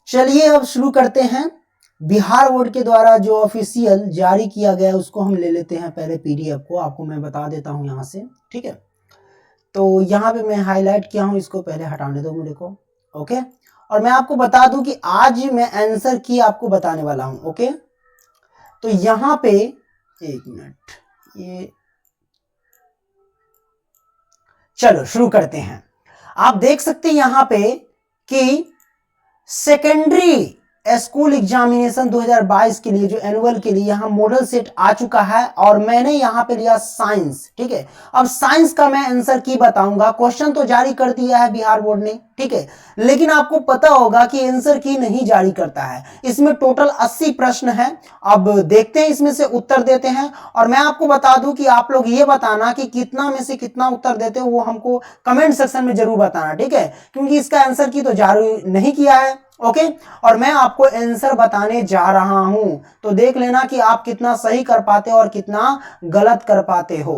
चलिए अब शुरू करते हैं। बिहार बोर्ड के द्वारा जो ऑफिशियल जारी किया गया है उसको हम ले लेते हैं पहले पीडीएफ को, आपको मैं बता देता हूं यहाँ से, ठीक है। तो यहाँ पे मैं हाईलाइट किया हूँ, इसको पहले हटाने दो मेरे को, ओके। और मैं आपको बता दूं कि आज मैं आंसर की आपको बताने वाला हूं, ओके। तो यहाँ पे एक मिनट, ये चलो शुरू करते हैं। आप देख सकते हैं यहाँ पे कि सेकेंडरी स्कूल एग्जामिनेशन 2022 के लिए जो एनुअल के लिए यहाँ मॉडल सेट आ चुका है और मैंने यहाँ पे लिया साइंस, ठीक है। अब साइंस का मैं आंसर की बताऊंगा। क्वेश्चन तो जारी कर दिया है बिहार बोर्ड ने, ठीक है, लेकिन आपको पता होगा कि आंसर की नहीं जारी करता है। इसमें टोटल 80 प्रश्न है। अब देखते हैं इसमें से उत्तर देते हैं और मैं आपको बता दूं कि आप लोग ये बताना कि कितना में से कितना उत्तर देते हो वो हमको कमेंट सेक्शन में जरूर बताना, ठीक है, क्योंकि इसका आंसर की तो जारी नहीं किया है, ओके। और मैं आपको आंसर बताने जा रहा हूं, तो देख लेना कि आप कितना सही कर पाते हो और कितना गलत कर पाते हो।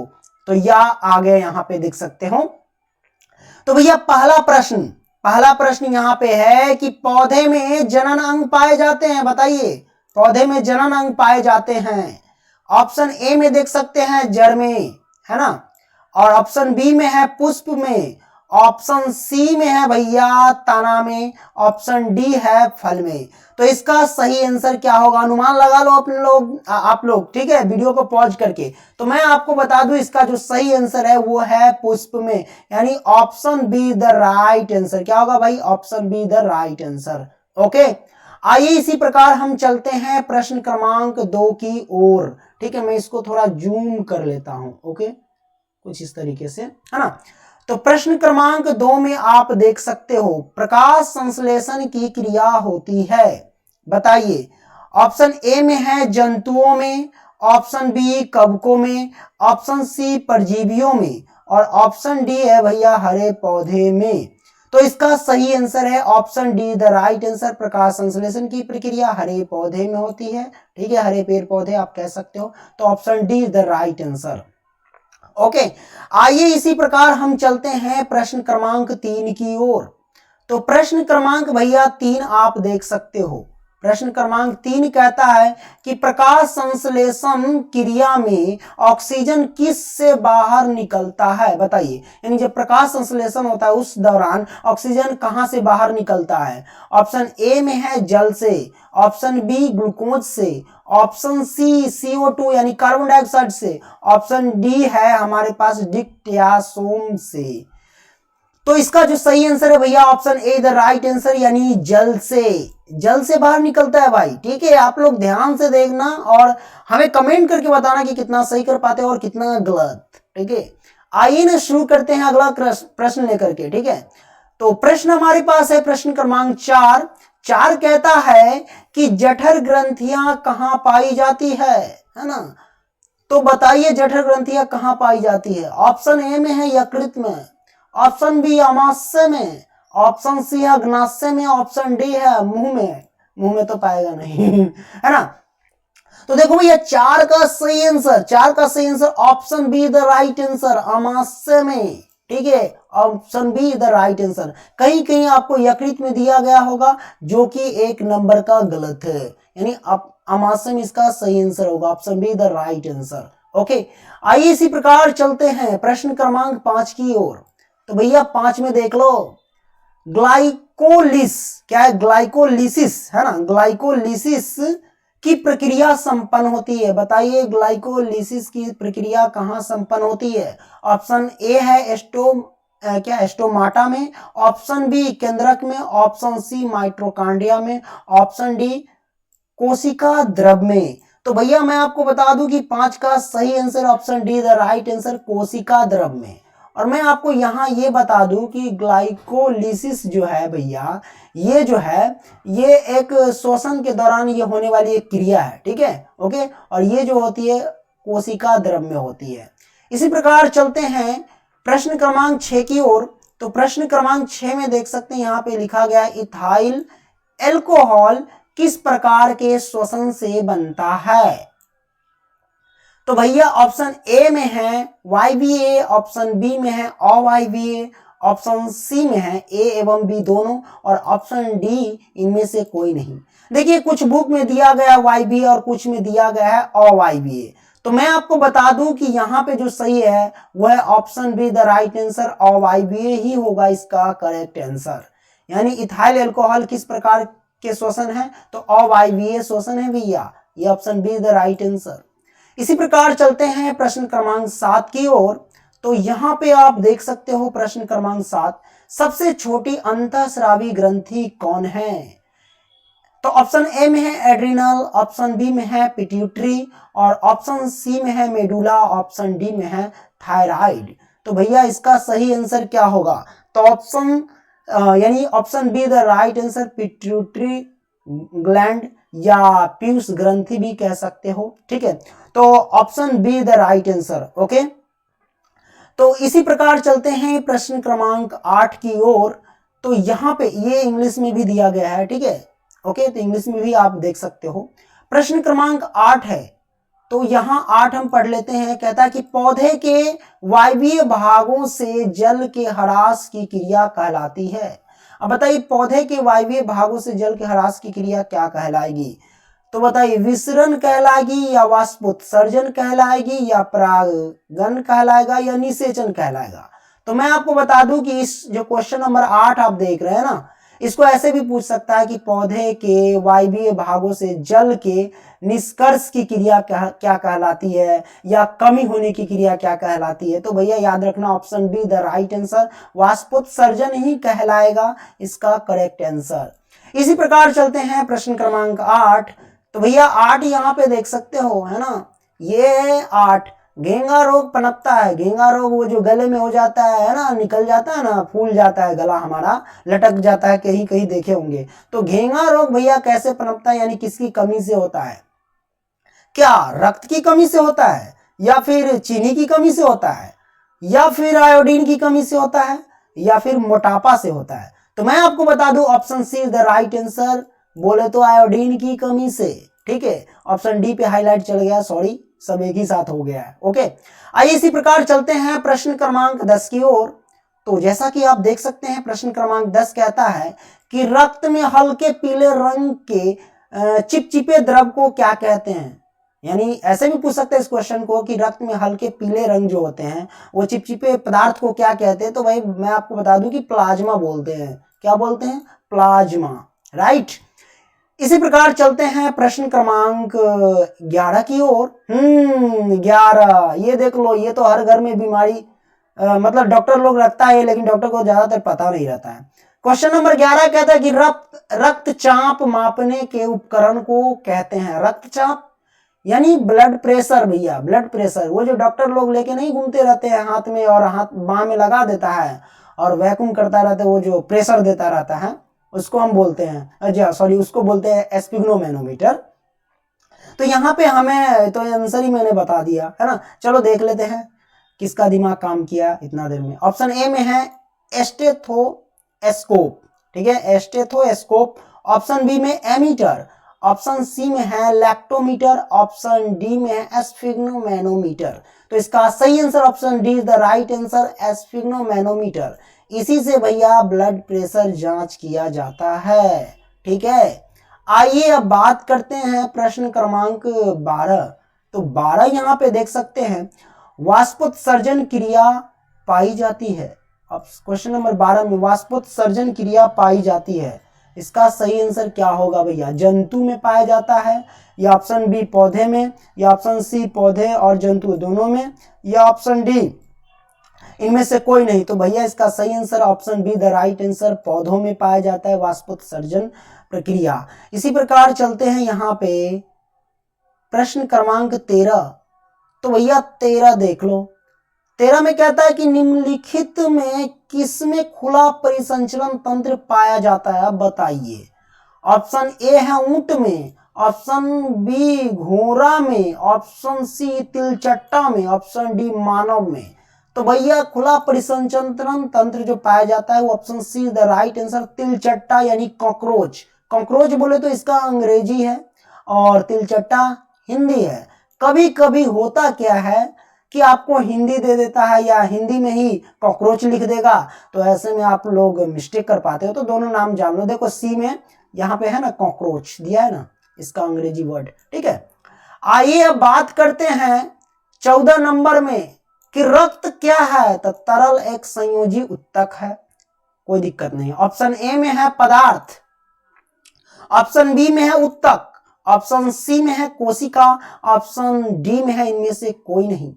तो या आगे यहां पे देख सकते हो। तो भैया पहला प्रश्न यहां पे है कि पौधे में जनन अंग पाए जाते हैं, बताइए पौधे में जनन अंग पाए जाते हैं। ऑप्शन ए में देख सकते हैं जड़ में, है ना, और ऑप्शन बी में है पुष्प में, ऑप्शन सी में है भैया तना में, ऑप्शन डी है फल में। तो इसका सही आंसर क्या होगा, अनुमान लगा लो अपने लोग, आप लोग, ठीक है, वीडियो को पॉज करके। तो मैं आपको बता दूं इसका जो सही आंसर है वो है पुष्प में, यानी option B the right answer. क्या होगा भाई, option B the right answer, okay. आइए इसी प्रकार हम चलते हैं प्रश्न क्रमांक 2 की ओर, ठीक है। मैं इसको थोड़ा जूम कर लेता हूं, ओके, कुछ इस तरीके से, है ना। तो प्रश्न क्रमांक 2 में आप देख सकते हो प्रकाश संश्लेषण की क्रिया होती है, बताइए। ऑप्शन ए में है जंतुओं में, ऑप्शन बी कवकों में, ऑप्शन सी परजीवियों में, और ऑप्शन डी है भैया हरे पौधे में। तो इसका सही आंसर है option D the right answer. प्रकाश संश्लेषण की प्रक्रिया हरे पौधे में होती है, ठीक है, हरे पेड़ पौधे आप कह सकते हो। तो option D the right answer, okay. आइए इसी प्रकार हम चलते हैं प्रश्न क्रमांक 3 की ओर। तो प्रश्न क्रमांक भैया 3 आप देख सकते हो। प्रश्न क्रमांक 3 कहता है कि प्रकाश संश्लेषण क्रिया में ऑक्सीजन किस से बाहर निकलता है, बताइए। यानी जब प्रकाश संश्लेषण होता है उस दौरान ऑक्सीजन कहां से बाहर निकलता है। ऑप्शन ए में है जल से, ऑप्शन बी ग्लूकोज से, ऑप्शन सी CO2 यानी कार्बन डाइऑक्साइड से, ऑप्शन डी है हमारे पास डिक्टियासोम से। तो इसका जो सही आंसर है भैया option A the right answer, यानी जल से बाहर निकलता है भाई, ठीक है। आप लोग ध्यान से देखना और हमें कमेंट करके बताना कि कितना सही कर पाते हो और कितना गलत, ठीक है। आइए ना शुरू करते हैं अगला प्रश्न लेकर के, ठीक है। तो प्रश्न हमारे पास है प्रश्न क्रमांक 4 कहता है कि जठर ग्रंथियां कहां पाई जाती है ना। तो बताइए जठर ग्रंथियां कहां पाई जाती है। ऑप्शन ए में है यकृत में, ऑप्शन बी अमाशय में, ऑप्शन सी है अग्नाशय में, ऑप्शन डी है मुंह में। मुंह में तो पाएगा नहीं है ना। तो देखो भैया 4 का सही answer option B the right answer, अमाशय में, ठीक है, option B the right answer. कहीं कहीं आपको यकृत में दिया गया होगा जो कि 1 नंबर का गलत है, यानी अमाशय में इसका सही आंसर होगा, option B the right answer, okay. आइए इसी प्रकार चलते हैं प्रश्न क्रमांक 5 की ओर। तो भैया 5 में देख लो, ग्लाइकोलिस क्या है, ग्लाइकोलिसिस है ना, ग्लाइकोलिसिस की प्रक्रिया संपन्न होती है, बताइए ग्लाइकोलिसिस की प्रक्रिया कहां संपन्न होती है। ऑप्शन ए है एस्टोमाटा में, ऑप्शन बी केंद्रक में, ऑप्शन सी माइटोकॉन्ड्रिया में, ऑप्शन डी कोशिका द्रव में। तो भैया मैं आपको बता दूं कि 5 का सही answer option D the right answer, कोशिका द्रव में। और मैं आपको यहां ये बता दूं कि ग्लाइकोलिसिस जो है भैया, ये जो है ये एक श्वसन के दौरान ये होने वाली एक क्रिया है, ठीक है, ओके। और ये जो होती है कोशिका द्रव में होती है। इसी प्रकार चलते हैं प्रश्न क्रमांक 6 की ओर। तो प्रश्न क्रमांक 6 में देख सकते हैं यहाँ पे लिखा गया है इथाइल एल्कोहल किस प्रकार के श्वसन से बनता है। तो भैया ऑप्शन ए में है YBA, ऑप्शन बी में है OYBA, ऑप्शन सी में है ए एवं बी दोनों, और ऑप्शन डी इनमें से कोई नहीं। देखिए कुछ बुक में दिया गया YBA और कुछ में दिया गया है OYBA, तो मैं आपको बता दूं कि यहाँ पे जो सही है वह है option B, the right answer OYBA ही होगा इसका करेक्ट आंसर। यानी इथाइल अल्कोहल किस प्रकार के श्वसन है, तो OYBA श्वसन है भैया, ये option B the right answer. इसी प्रकार चलते हैं प्रश्न क्रमांक 7 की ओर। तो यहाँ पे आप देख सकते हो प्रश्न क्रमांक 7, सबसे छोटी अंतःस्रावी ग्रंथि कौन है? तो ऑप्शन ए में है एड्रिनल, ऑप्शन बी में है पिट्यूटरी, और ऑप्शन सी में है मेडुला, ऑप्शन डी में है थायराइड। तो भैया इसका सही आंसर क्या होगा? तो ऑप्शन यानी option B the right answer, pituitary gland या पीयूष ग्रंथि भी कह सकते हो, ठीक है। तो option B the right answer, okay. तो इसी प्रकार चलते हैं प्रश्न क्रमांक 8 की ओर। तो यहाँ पे ये इंग्लिश में भी दिया गया है, ठीक है, ओके, तो इंग्लिश में भी आप देख सकते हो। प्रश्न क्रमांक 8 है, तो यहाँ 8 हम पढ़ लेते हैं। कहता है कि पौधे के वायवीय भागों से जल के ह्रास की क्रिया कहलाती है। अब बताइए पौधे के वायवीय भागों से जल के ह्रास की क्रिया क्या कहलाएगी? तो बताइए विसरण कहलाएगी या वाष्पोत्सर्जन कहलाएगी या परागन कहलाएगा या निषेचन कहलाएगा? तो मैं आपको बता दूं कि इस जो क्वेश्चन नंबर 8 आप देख रहे हैं ना, इसको ऐसे भी पूछ सकता है कि पौधे के वायवीय भागों से जल के निष्कर्ष की क्रिया क्या कहलाती है या कमी होने की क्रिया क्या कहलाती है? तो भैया याद रखना option B the right answer, वाष्पोत्सर्जन ही कहलाएगा इसका करेक्ट आंसर। इसी प्रकार चलते हैं प्रश्न क्रमांक 8। तो भैया 8 यहाँ पे देख सकते हो, है ना, ये 8 घेंगा रोग पनपता है। घेंगा रोग वो जो गले में हो जाता है ना, निकल जाता है ना, फूल जाता है गला हमारा, लटक जाता है, कहीं कहीं देखे होंगे। तो घेंगा रोग भैया कैसे पनपता है, यानी किसकी कमी से होता है? क्या रक्त की कमी से होता है, या फिर चीनी की कमी से होता है, या फिर आयोडीन की कमी से होता है, या फिर मोटापा से होता है? तो मैं आपको बता दूं option C the right answer, बोले तो आयोडीन की कमी से, ठीक है। ऑप्शन डी पे हाईलाइट चल गया, सॉरी, सब एक ही साथ हो गया है, ओके। आइए इसी प्रकार चलते हैं प्रश्न क्रमांक 10 की ओर। तो जैसा कि आप देख सकते हैं प्रश्न क्रमांक 10 कहता है कि रक्त में हल्के पीले रंग के चिपचिपे द्रव को क्या कहते हैं? यानी ऐसे भी पूछ सकते हैं इस क्वेश्चन को कि रक्त में हल्के पीले रंग जो होते हैं वो चिपचिपे पदार्थ को क्या कहते हैं? तो भाई मैं आपको बता दूं कि प्लाज्मा बोलते हैं। क्या बोलते हैं? Plasma, right. इसी प्रकार चलते हैं प्रश्न क्रमांक 11 की ओर। 11, ये देख लो, ये तो हर घर में बीमारी मतलब डॉक्टर लोग रखता है, लेकिन डॉक्टर को ज्यादातर पता नहीं रहता है। क्वेश्चन नंबर 11 कहता है कि रक्तचाप मापने के उपकरण को कहते हैं। रक्तचाप यानी ब्लड प्रेशर भैया, ब्लड प्रेशर, वो जो डॉक्टर लोग लेके नहीं घूमते रहते हैं हाथ में और हाथ बाह में लगा देता है और वैक्यूम करता रहता है, वो जो प्रेशर देता रहता है उसको हम बोलते हैं, अच्छा सॉरी, उसको बोलते हैं स्पिग्नोमेनोमीटर। तो यहाँ पे हमें तो आंसर ही मैंने बता दिया है ना। चलो देख लेते हैं किसका दिमाग काम किया इतना देर में। ऑप्शन ए में है स्टेथोस्कोप, ठीक है, स्टेथोस्कोप। ऑप्शन बी में एमीटर, ऑप्शन सी में है लैक्टोमीटर, ऑप्शन डी में है स्फिग्नोमेनोमीटर। तो इसका सही answer option D is the right answer, स्फिग्नोमेनोमीटर। इसी से भैया ब्लड प्रेशर जांच किया जाता है, ठीक है। आइए अब बात करते हैं प्रश्न क्रमांक 12। तो 12 यहाँ पे देख सकते हैं वाष्पोत्सर्जन क्रिया पाई जाती है। अब क्वेश्चन नंबर 12 में वाष्पोत्सर्जन क्रिया पाई जाती है, इसका सही आंसर क्या होगा भैया? जंतु में पाया जाता है, या ऑप्शन बी पौधे में, या ऑप्शन सी पौधे और जंतु दोनों में, या ऑप्शन डी इनमें से कोई नहीं? तो भैया इसका सही answer option B the right answer, पौधों में पाया जाता है वाष्पोत्सर्जन प्रक्रिया। इसी प्रकार चलते हैं यहाँ पे प्रश्न क्रमांक 13। तो भैया 13 देख लो। 13 में कहता है कि निम्नलिखित में किसमें खुला परिसंचरण तंत्र पाया जाता है? अब बताइए। ऑप्शन ए है ऊंट में, ऑप्शन बी घोड़ा में, ऑप्शन सी तिलचट्टा में, ऑप्शन डी मानव में। तो भैया खुला परिसंचरण तंत्र जो पाया जाता है वो option C the right answer, तिलचट्टा यानी कॉकरोच। कॉकरोच बोले तो इसका अंग्रेजी है और तिलचट्टा हिंदी है। कभी कभी होता क्या है कि आपको हिंदी दे देता है या हिंदी में ही कॉकरोच लिख देगा, तो ऐसे में आप लोग मिस्टेक कर पाते हो। तो दोनों नाम जान लो। देखो सी में यहाँ पे है ना कॉकरोच दिया है ना, इसका अंग्रेजी वर्ड, ठीक है। आइए अब बात करते हैं 14 नंबर में कि रक्त क्या है, तो तरल एक संयोजी उत्तक है, कोई दिक्कत नहीं। ऑप्शन ए में है पदार्थ, ऑप्शन बी में है उत्तक, ऑप्शन सी में है कोशिका, ऑप्शन डी में है इनमें से कोई नहीं।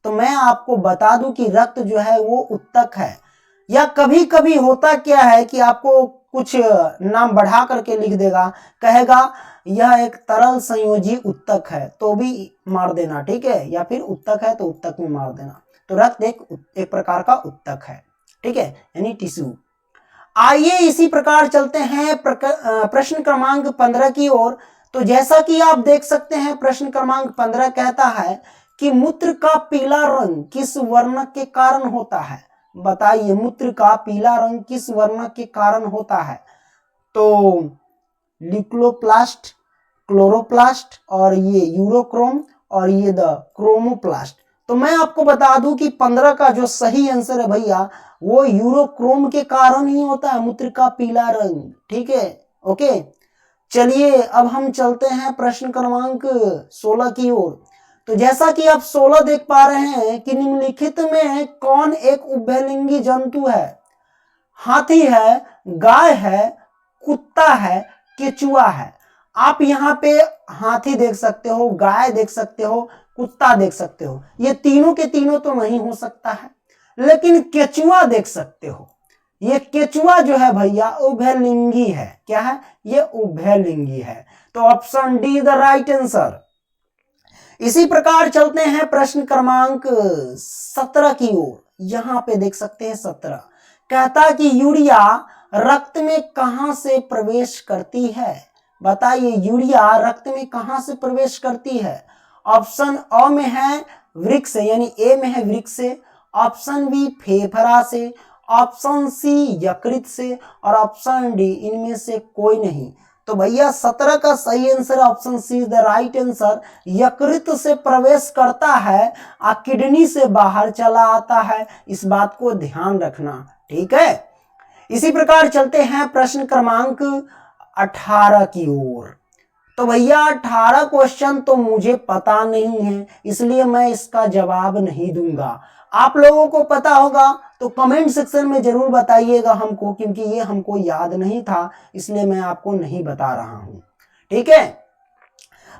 तो मैं आपको बता दूं कि रक्त जो है वो उत्तक है। या कभी कभी होता क्या है कि आपको कुछ नाम बढ़ा करके लिख देगा, कहेगा यह एक तरल संयोजी उत्तक है, तो भी मार देना, ठीक है। या फिर उत्तक है तो उत्तक में मार देना। तो रक्त एक प्रकार का उत्तक है, ठीक है, यानी टिश्यू। आइए इसी प्रकार चलते हैं प्रश्न क्रमांक 15 की ओर। तो जैसा कि आप देख सकते हैं प्रश्न क्रमांक 15 कहता है कि मूत्र का पीला रंग किस वर्ण के कारण होता है। बताइए मूत्र का पीला रंग किस वर्ण के कारण होता है। तो ल्यूकोप्लास्ट, क्लोरोप्लास्ट और ये यूरोक्रोम और ये द क्रोमोप्लास्ट। तो मैं आपको बता दूं कि 15 का जो सही आंसर है भैया वो यूरोक्रोम के कारण ही होता है मूत्र का पीला रंग, ठीक है, ओके। चलिए अब हम चलते हैं प्रश्न क्रमांक 16 की ओर। तो जैसा कि आप 16 देख पा रहे हैं कि निम्नलिखित में कौन एक उभयलिंगी जंतु है। हाथी है, गाय है, कुत्ता है, केचुआ है। आप यहाँ पे हाथी देख सकते हो, गाय देख सकते हो, कुत्ता देख सकते हो। ये तीनों के तीनों तो नहीं हो सकता है, लेकिन केचुआ देख सकते हो। ये केचुआ जो है भैया उभयलिंगी है। क्या है? ये उभयलिंगी है। तो option D the right answer. इसी प्रकार चलते हैं प्रश्न क्रमांक 17 की ओर। यहां पे देख सकते हैं 17 कहता कि यूरिया रक्त में कहां से प्रवेश करती है। बताइए यूरिया रक्त में कहां से प्रवेश करती है। ऑप्शन अ में है वृक्क से, यानी ए में है वृक्क से, ऑप्शन बी फेफड़ा से, ऑप्शन सी यकृत से और ऑप्शन डी इनमें से कोई नहीं। तो भैया 17 का सही answer option C is the right answer. यकृत से प्रवेश करता है और किडनी से बाहर चला आता है, इस बात को ध्यान रखना, ठीक है। इसी प्रकार चलते हैं प्रश्न क्रमांक 18 की ओर। तो भैया 18 क्वेश्चन तो मुझे पता नहीं है, इसलिए मैं इसका जवाब नहीं दूंगा। आप लोगों को पता होगा तो कमेंट सेक्शन में जरूर बताइएगा हमको, क्योंकि ये हमको याद नहीं था, इसलिए मैं आपको नहीं बता रहा हूं, ठीक है।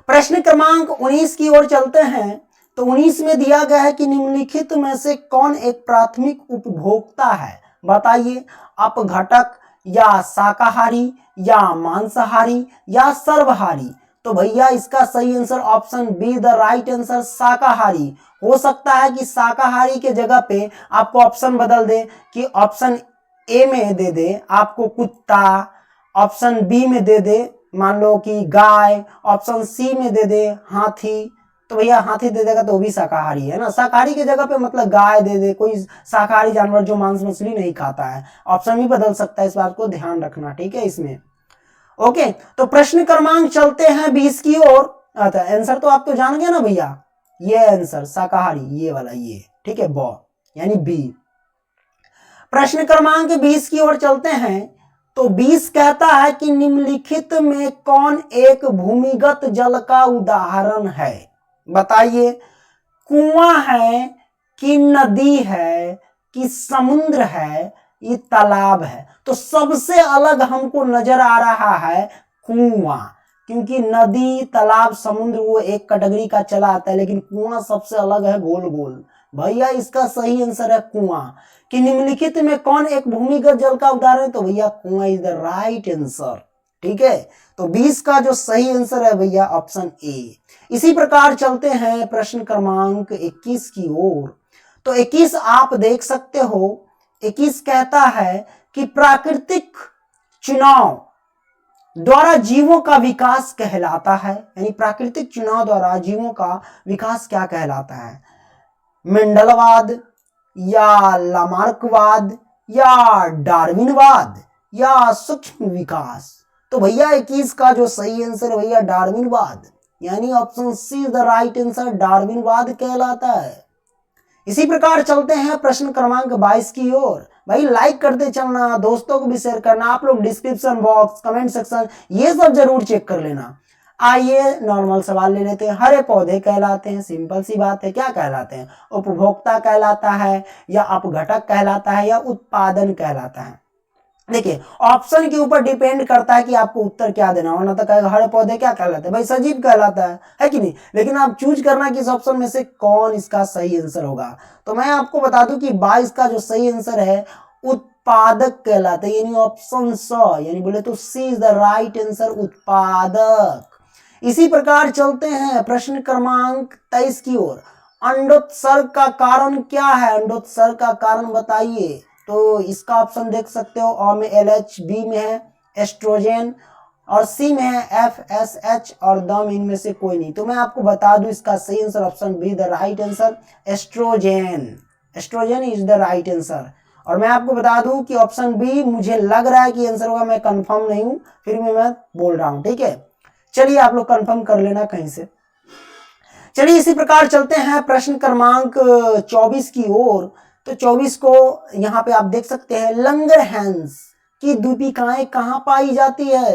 प्रश्न क्रमांक 19 की ओर चलते हैं। तो 19 में दिया गया है कि निम्नलिखित में से कौन एक प्राथमिक उपभोक्ता है। बताइए अपघटक या शाकाहारी या मांसाहारी या सर्वहारी। तो भैया इसका सही answer option B the right answer शाकाहारी। हो सकता है कि शाकाहारी के जगह पे आपको ऑप्शन बदल दे कि ऑप्शन ए में दे दे आपको कुत्ता, ऑप्शन बी में दे दे मान लो कि गाय, ऑप्शन सी में दे दे हाथी। तो भैया हाथी दे देगा तो वो भी शाकाहारी है ना। शाकाहारी की जगह पे मतलब गाय दे दे, कोई शाकाहारी जानवर जो मांस मछली नहीं खाता है। ऑप्शन भी बदल सकता है, इस बात को ध्यान रखना, ठीक है इसमें, ओके। तो प्रश्न क्रमांक चलते हैं 20 की ओर। आंसर तो आप तो जान गए ना भैया, ये आंसर शाकाहारी, ये वाला ये, ठीक है, बॉ यानी बी। प्रश्न क्रमांक 20 की ओर चलते हैं। तो 20 कहता है कि निम्नलिखित में कौन एक भूमिगत जल का उदाहरण है। बताइए कुआं है कि नदी है कि समुद्र है, ये तालाब है। तो सबसे अलग हमको नजर आ रहा है कुआं, क्योंकि नदी तालाब समुद्र वो एक कैटेगरी का चला आता है, लेकिन कुआं सबसे अलग है, गोल गोल। भैया इसका सही आंसर है कुआं। कि निम्नलिखित में कौन एक भूमिगत जल का उदाहरण है, तो भैया कुआं इज द राइट आंसर, ठीक है। तो 20 का जो सही आंसर है भैया ऑप्शन ए। इसी प्रकार चलते हैं प्रश्न क्रमांक 21 की ओर। तो 21 आप देख सकते हो, 21 कहता है कि प्राकृतिक चुनाव द्वारा जीवों का विकास कहलाता है। यानी प्राकृतिक चुनाव द्वारा जीवों का विकास क्या कहलाता है। मेंडलवाद या लामार्कवाद या डार्विनवाद या सूक्ष्म विकास। तो भैया 21 का जो सही आंसर है भैया डार्विनवाद, यानी option C the right answer, डार्विनवाद कहलाता है। इसी प्रकार चलते हैं प्रश्न क्रमांक 22 की ओर। भाई लाइक करते चलना, दोस्तों को भी शेयर करना, आप लोग डिस्क्रिप्शन बॉक्स, कमेंट सेक्शन ये सब जरूर चेक कर लेना। आइए नॉर्मल सवाल ले लेते हैं। हरे पौधे कहलाते हैं, सिंपल सी बात है, क्या कहलाते हैं? उपभोक्ता कहलाता है या अपघटक कहलाता है या उत्पादन कहलाता है? देखिए ऑप्शन के ऊपर डिपेंड करता है कि आपको उत्तर क्या देना, वरना तो कहेगा हरे पौधे क्या कहलाते हैं, भाई सजीव कहलाता है कि नहीं? लेकिन आप चूज करना कि इस ऑप्शन में से कौन इसका सही आंसर होगा। तो मैं आपको बता दूं कि 22 का जो सही आंसर है उत्पादक कहलाता है, यानी ऑप्शन स, यानी बोले तो सी इज द राइट आंसर, उत्पादक। इसी प्रकार चलते हैं प्रश्न क्रमांक 23 की ओर। अंडोत्सर्ग का कारण क्या है? अंडोत्सर्ग का कारण बताइए। तो इसका ऑप्शन देख सकते हो, अ में LH, बी में है एस्ट्रोजन और सी में है FSH और द में इनमें से कोई नहीं। तो मैं आपको बता दूं इसका सही answer option B the right answer, oestrogen. Oestrogen is the right answer. और मैं आपको बता दूं कि ऑप्शन बी मुझे लग रहा है कि आंसर होगा, मैं कंफर्म नहीं हूं, फिर भी मैं बोल रहा हूं, ठीक है? चलिए आप लोग कंफर्म कर लेना कहीं से। चलिए इसी प्रकार चलते हैं प्रश्न क्रमांक 24 की ओर। तो 24 को यहाँ पे आप देख सकते हैं, लंगरहैंस की दीपिकाएं कहाँ पाई जाती है?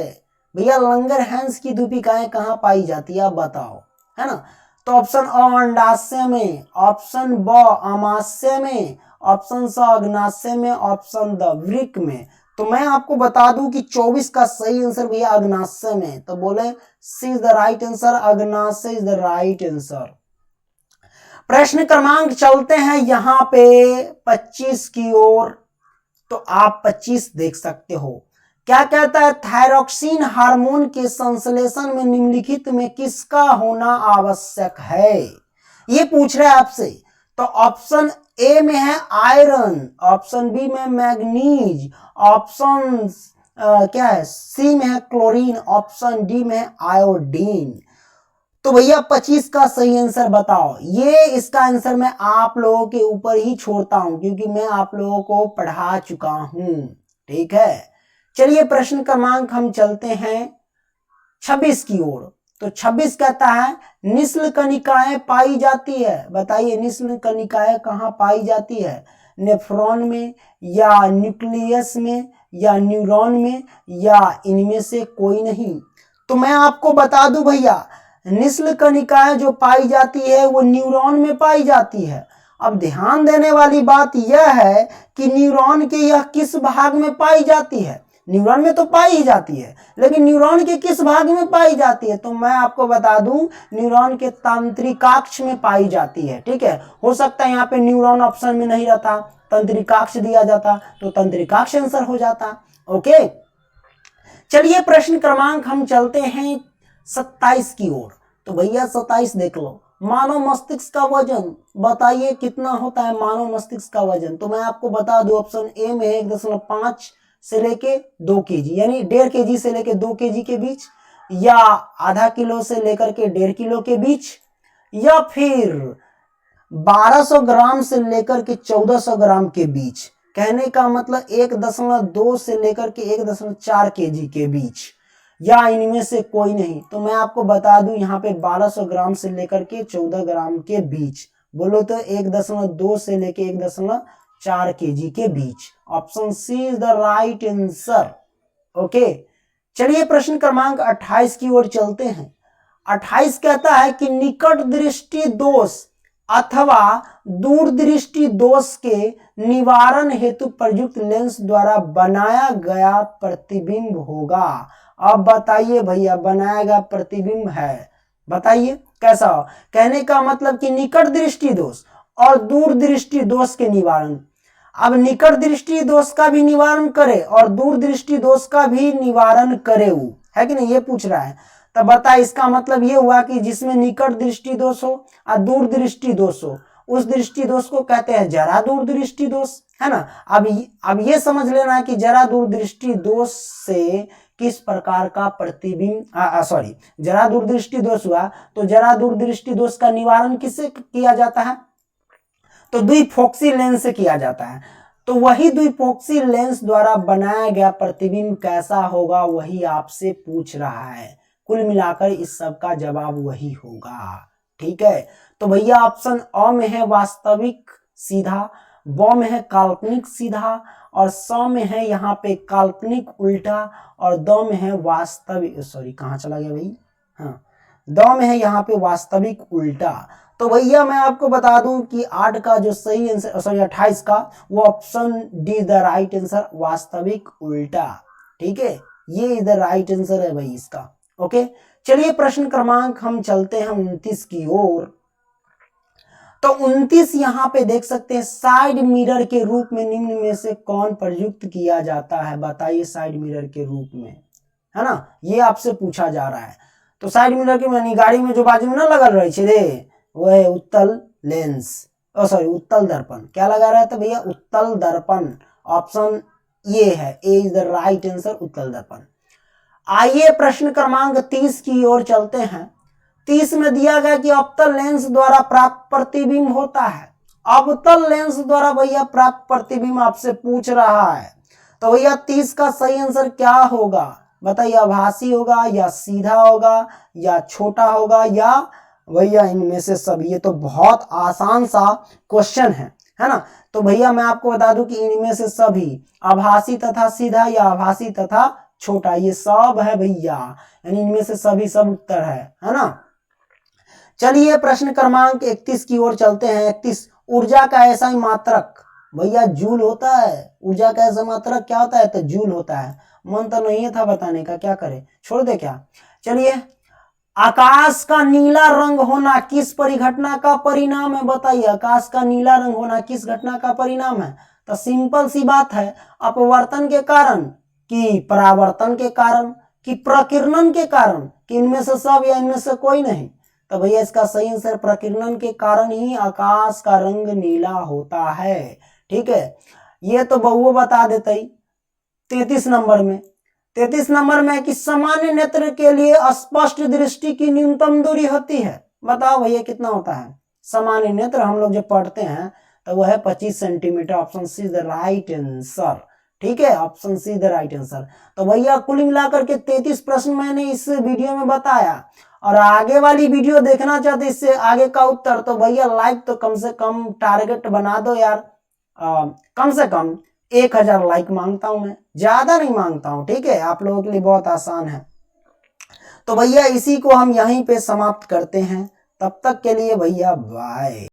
भैया लंगरहैंस की दीपिकाएं कहाँ पाई जाती है, आप बताओ, है ना? तो ऑप्शन अ अंडाशय में, ऑप्शन ब अमाशय में, ऑप्शन स अग्नाशय में, ऑप्शन द वृक्क में। तो मैं आपको बता दूं कि 24 का सही आंसर भैया अग्नाशय में। तो बोले C is the right answer, अग्नाशय इज द राइट आंसर। प्रश्न क्रमांक चलते हैं यहाँ पे 25 की ओर। तो आप 25 देख सकते हो, क्या कहता है? थायरॉक्सिन हार्मोन के संश्लेषण में निम्नलिखित में किसका होना आवश्यक है, ये पूछ रहा है आपसे। तो ऑप्शन ए में है आयरन, ऑप्शन बी में मैग्नीज, ऑप्शन क्या है सी में है क्लोरीन, ऑप्शन डी में है आयोडीन। तो भैया 25 का सही आंसर बताओ। ये इसका आंसर मैं आप लोगों के ऊपर ही छोड़ता हूं, क्योंकि मैं आप लोगों को पढ़ा चुका हूं, ठीक है? चलिए प्रश्न क्रमांक हम चलते हैं 26 की ओर। तो 26 कहता है निस्ल कणिकाएं पाई जाती है, बताइए निस्ल कणिकाएं कहाँ पाई जाती है? नेफ्रॉन में या न्यूक्लियस में या न्यूरॉन में या इनमें से कोई नहीं। तो मैं आपको बता दूं भैया, निस्ल कणिकाएं जो पाई जाती है वो न्यूरॉन में पाई जाती है। अब ध्यान देने वाली बात यह है कि न्यूरॉन के यह किस भाग में पाई जाती है? न्यूरॉन में तो पाई ही जाती है, लेकिन न्यूरॉन के किस भाग में पाई जाती है? तो मैं आपको बता दूं न्यूरॉन के तंत्रिकाक्ष में पाई जाती है, ठीक है? हो सकता है यहाँ पे न्यूरॉन ऑप्शन में नहीं रहता, तंत्रिकाक्ष दिया जाता तो तंत्रिकाक्ष आंसर हो जाता। ओके, चलिए प्रश्न क्रमांक हम चलते हैं 27 की ओर। तो भैया 27 देख लो, मानव मस्तिष्क का वजन बताइए कितना होता है मानव मस्तिष्क का वजन? तो मैं आपको बता दूं ऑप्शन ए में 1.5 से लेके 2 kg, यानी 1.5 kg से लेके 2 kg के बीच, या आधा किलो से लेकर के 1.5 किलो के बीच, या फिर 1200 ग्राम से लेकर के 1400 ग्राम के बीच। कहने का मतलब 1.2 से लेकर के 1.4 kg के बीच, या इनमें से कोई नहीं। तो मैं आपको बता दूं यहाँ पे 1200 ग्राम से लेकर के 14 ग्राम के बीच, बोलो तो 1.2 से लेके 1.4 kg के बीच। Option C is the right answer. Okay, चलिए प्रश्न क्रमांक 28 की ओर चलते हैं। 28 कहता है कि निकट दृष्टि दोष अथवा दूरदृष्टि दोष के निवारण हेतु प्रयुक्त लेंस द्वारा बनाया गया प्रतिबिंब होगा। अब बताइए भैया, बनाया गया प्रतिबिंब है, बताइए कैसा हो? कहने का मतलब कि निकट दृष्टि दोष और दूर दृष्टि दोष के निवारण। अब निकट दृष्टि दोष का भी निवारण करे और दूर दृष्टि दोष का भी निवारण करे, वो है कि नहीं, ये पूछ रहा है। तब बता, इसका मतलब ये हुआ कि जिसमें निकट दृष्टि दोष हो और दूर दृष्टि दोष हो, उस दृष्टि दोष को कहते हैं जरा दूर दृष्टि दोष, है ना? अब ये समझ लेना कि जरा दूर दृष्टि दोष से किस प्रकार का प्रतिबिंब जरा दूरदृष्टि दोष हुआ, तो जरा दूरदृष्टि दोष का निवारण किससे किया जाता है? तो द्विफोक्सी लेंस से किया जाता है। तो वही द्विफोक्सी लेंस द्वारा बनाया गया प्रतिबिंब कैसा होगा, वही आपसे पूछ रहा है। कुल मिलाकर इस सब का जवाब वही होगा, ठीक है? तो भैया ऑप्शन अ में है वास्तविक सीधा, ब में है काल्पनिक सीधा, और स में है यहाँ पे काल्पनिक उल्टा, और द में है वास्तविक, सॉरी कहाँ चला गया भाई, हाँ द में है यहाँ पे वास्तविक उल्टा। तो भैया मैं आपको बता दूं कि 8 का जो सही आंसर, सॉरी 28 का, वो option D the right answer, वास्तविक उल्टा। ठीक है, ये इधर राइट आंसर है भाई इसका। ओके, चलिए प्रश्न क्रमांक हम चलते हैं 29 की ओर। तो 29 यहाँ पे देख सकते हैं, साइड मिरर के रूप में निम्न में से कौन प्रयुक्त किया जाता है, बताइए साइड मिरर के रूप में, है ना, ये आपसे पूछा जा रहा है। तो साइड मिरर के मानी गाड़ी में जो बाजू में ना लगल रही है रे, वो है उत्तल लेंस, सॉरी उत्तल दर्पण। क्या लगा रहा था भैया, उत्तल दर्पण। ऑप्शन ये है, ए इज द राइट आंसर, उत्तल दर्पण। आइए प्रश्न क्रमांक 30 की ओर चलते हैं। 30 में दिया गया कि अवतल लेंस द्वारा प्राप्त प्रतिबिंब होता है। अवतल लेंस द्वारा भैया प्राप्त प्रतिबिंब आपसे पूछ रहा है, तो भैया 30 का सही आंसर क्या होगा, बताइए, आभासी होगा या सीधा होगा या छोटा होगा या भैया इनमें से सभी। ये तो बहुत आसान सा क्वेश्चन है ना। तो भैया मैं आपको बता दूं कि इनमें से सभी, आभासी तथा सीधा या आभासी तथा छोटा, ये सब है भैया, यानी इनमें से सभी सब उत्तर है ना। चलिए प्रश्न क्रमांक 31 की ओर चलते हैं। 31, ऊर्जा का ऐसा ही मात्रक, भैया जूल होता है। ऊर्जा का ऐसा मात्रक क्या होता है, तो जूल होता है। मन तो नहीं था बताने का, क्या करे, छोड़ दे क्या। चलिए, आकाश का नीला रंग होना किस परिघटना का परिणाम है, बताइए आकाश का नीला रंग होना किस घटना का परिणाम है। तो सिंपल सी बात है, अपवर्तन के कारण, कि परावर्तन के कारण, कि प्रकीर्णन के कारण, कि इनमें से सब या इनमें से कोई नहीं। तो भैया इसका सही आंसर प्रकीर्णन के कारण ही आकाश का रंग नीला होता है। ठीक है, ये तो बहुओं बता देते ही। 33 नंबर में, 33 नंबर में कि सामान्य नेत्र के लिए स्पष्ट दृष्टि की न्यूनतम दूरी होती है, बताओ भैया कितना होता है। सामान्य नेत्र हम लोग जब पढ़ते हैं तो वह है 25 centimetre. Option C the right answer. ठीक है, option C the right answer. तो भैया कुल मिलाकर के 33 प्रश्न मैंने इस वीडियो में बताया, और आगे वाली वीडियो देखना चाहते इससे आगे का उत्तर, तो भैया लाइक तो कम से कम टारगेट बना दो यार, कम से कम 1000 लाइक मांगता हूं मैं, ज्यादा नहीं मांगता हूं। ठीक है, आप लोगों के लिए बहुत आसान है। तो भैया इसी को हम यहीं पे समाप्त करते हैं, तब तक के लिए भैया बाय।